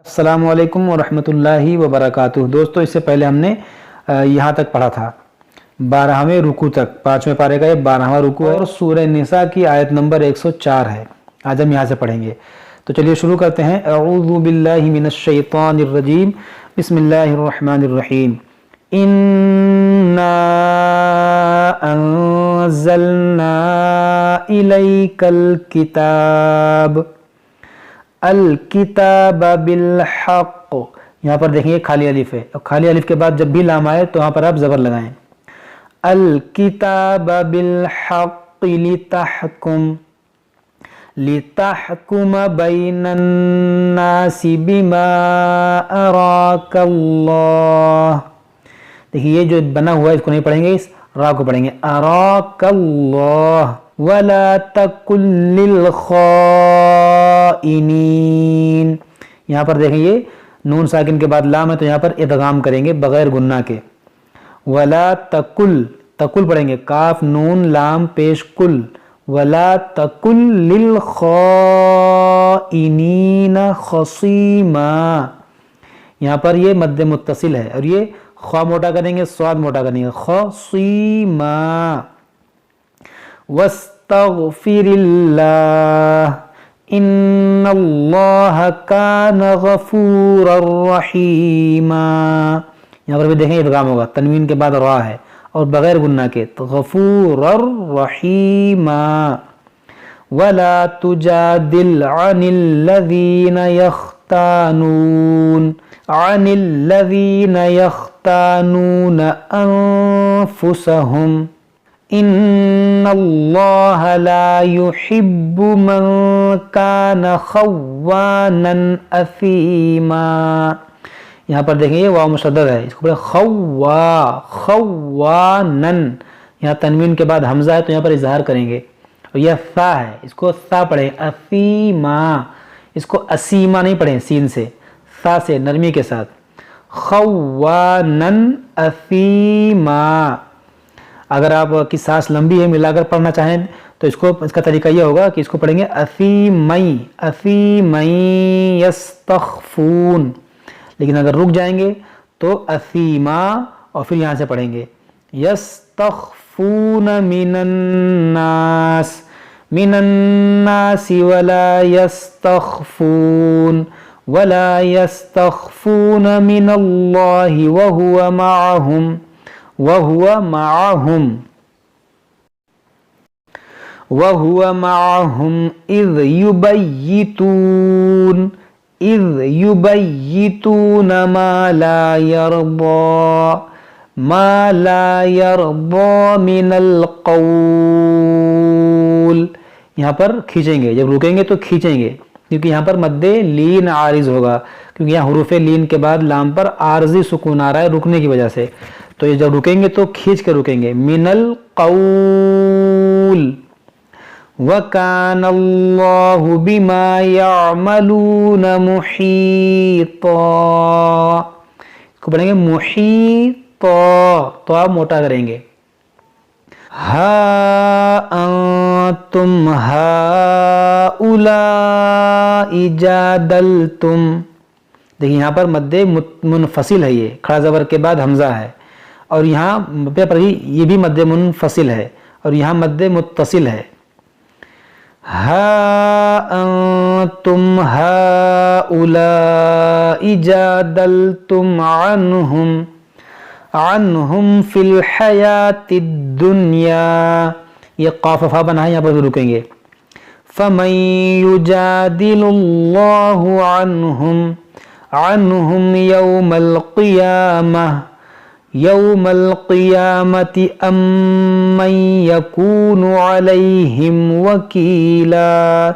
السلام علیکم ورحمۃ اللہ وبرکاتہ۔ دوستو، اس سے پہلے ہم نے یہاں تک پڑھا تھا 12ویں رکوع تک، 5ویں پارے کا یہ 12واں رکوع ہے اور سورہ نساء کی آیت نمبر 104 ہے۔ آج ہم یہاں سے پڑھیں گے، تو چلیے شروع کرتے ہیں۔ اعوذ باللہ من الشیطان الرجیم، بسم اللہ الرحمن الرحیم۔ انا انزلنا الیک الکتاب الکتاب بالحق۔ یہاں پر دیکھیں خالی الف ہے، اور خالی الف کے بعد جب بھی لام آئے تو وہاں پر آپ زبر لگائیں۔ الکتاب بالحق لتحکم بین الناس بما اراک اللہ۔ دیکھیے یہ جو بنا ہوا ہے اس کو نہیں پڑھیں گے، اس را کو پڑھیں گے، اراک اللہ۔ وَلَا تَكُنْ لِلْخَائِنِينَ۔ یہاں پر دیکھیں یہ نون ساکن کے بعد لام ہے تو یہاں پر ادغام کریں گے بغیر گناہ کے۔ وَلَا تَكُلْ، تَكُلْ پڑھیں گے، کاف نون لام پیش کل۔ وَلَا تَكُنْ لِلْخَائِنِينَ خَصِيمًا۔ یہاں پر یہ مد متصل ہے اور یہ خوا موٹا کریں گے، صاد موٹا کریں گے، خَصِيمًا۔ واستغفر اللہ ان اللہ کان غفورا رحیما۔ یہاں پر بھی دیکھیں ادغام ہوگا، تنوین کے بعد را ہے اور بغیر گناہ کے، تو غفورا رحیما۔ ولا تجادل عن الذین یختانون انفسهم ان اللہ لا يحب من کان خوانا اثیما۔ یہاں پر دیکھیں یہ واو مشدد ہے، اس کو پڑھیں خوانا۔ یہاں تنوین کے بعد حمزہ ہے تو یہاں پر اظہار کریں گے، اور یہ ثا ہے، اس کو ثا پڑھیں، اثیما۔ اس کو اسیما نہیں پڑھیں سین سے، ثا سے نرمی کے ساتھ، خوانا اثیما۔ اگر آپ کی سانس لمبی ہے ملا کر پڑھنا چاہیں تو اس کا طریقہ یہ ہوگا کہ اس کو پڑھیں گے اثیمئی یستخفون، لیکن اگر رک جائیں گے تو اثیما اور پھر یہاں سے پڑھیں گے یستخفون من الناس ولا يستخفون من اللہ وَهُوَ مَعَهُمْ إِذْ يُبَيِّتُونَ مَا لَا يَرْضَى مِنَ الْقَوْلِ۔ یہاں پر کھینچیں گے، جب رکیں گے تو کھینچیں گے، کیونکہ یہاں پر مد لین عارض ہوگا، کیونکہ یہاں حروف لین کے بعد لام پر عارضی سکون آ رہا ہے رکنے کی وجہ سے، تو یہ جب رکیں گے تو کھینچ کے رکیں گے، من القول۔ وَكَانَ اللَّهُ بِمَا يَعْمَلُونَ مُحِيطًا۔ اس کو پڑھیں گے محیطا، تو آپ موٹا کریں گے، ہا انتم ہؤلاء جادلتم۔ دیکھیں یہاں پر مد منفصل ہے، یہ کھڑا زبر کے بعد حمزہ ہے، اور یہاں پر یہ بھی مد منفصل ہے اور یہاں مد متصل ہے۔ ہا انتم ہؤلاء جادلتم عنہم فی الحیات الدنیا۔ یہ قاف فا بنا ہے، یہاں پر بھی رکیں گے، فمن یجادل اللہ عنہم یوم القیامة ام من یکون علیہم وکیلا۔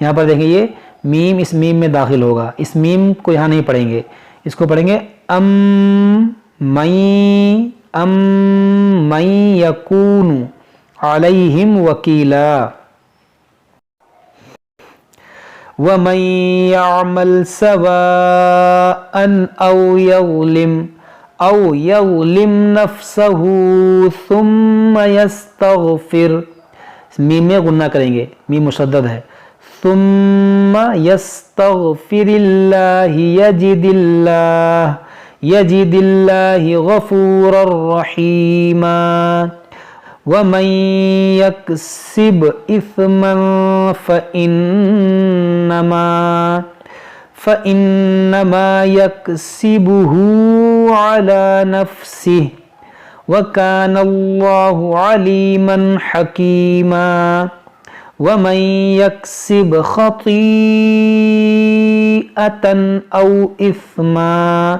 یہاں پر دیکھیں یہ میم اس میم میں داخل ہوگا، اس میم کو یہاں نہیں پڑھیں گے، اس کو پڑھیں گے ام من یکون علیہم وکیلا۔ وَمَن يَعْمَلْ سَوَاءً أَوْ يَظْلِمْ نَفْسَهُ ثُمَّ يَسْتَغْفِرْ، میم میں غنہ کریں گے، میم مشدد ہے، ثم يستغفر الله يجد الله غفورا رحيما ومن يكسب إثما فإنما يكسبه على نفسه وكان الله عليما حكيما ومن يكسب خطيئة أو إثما،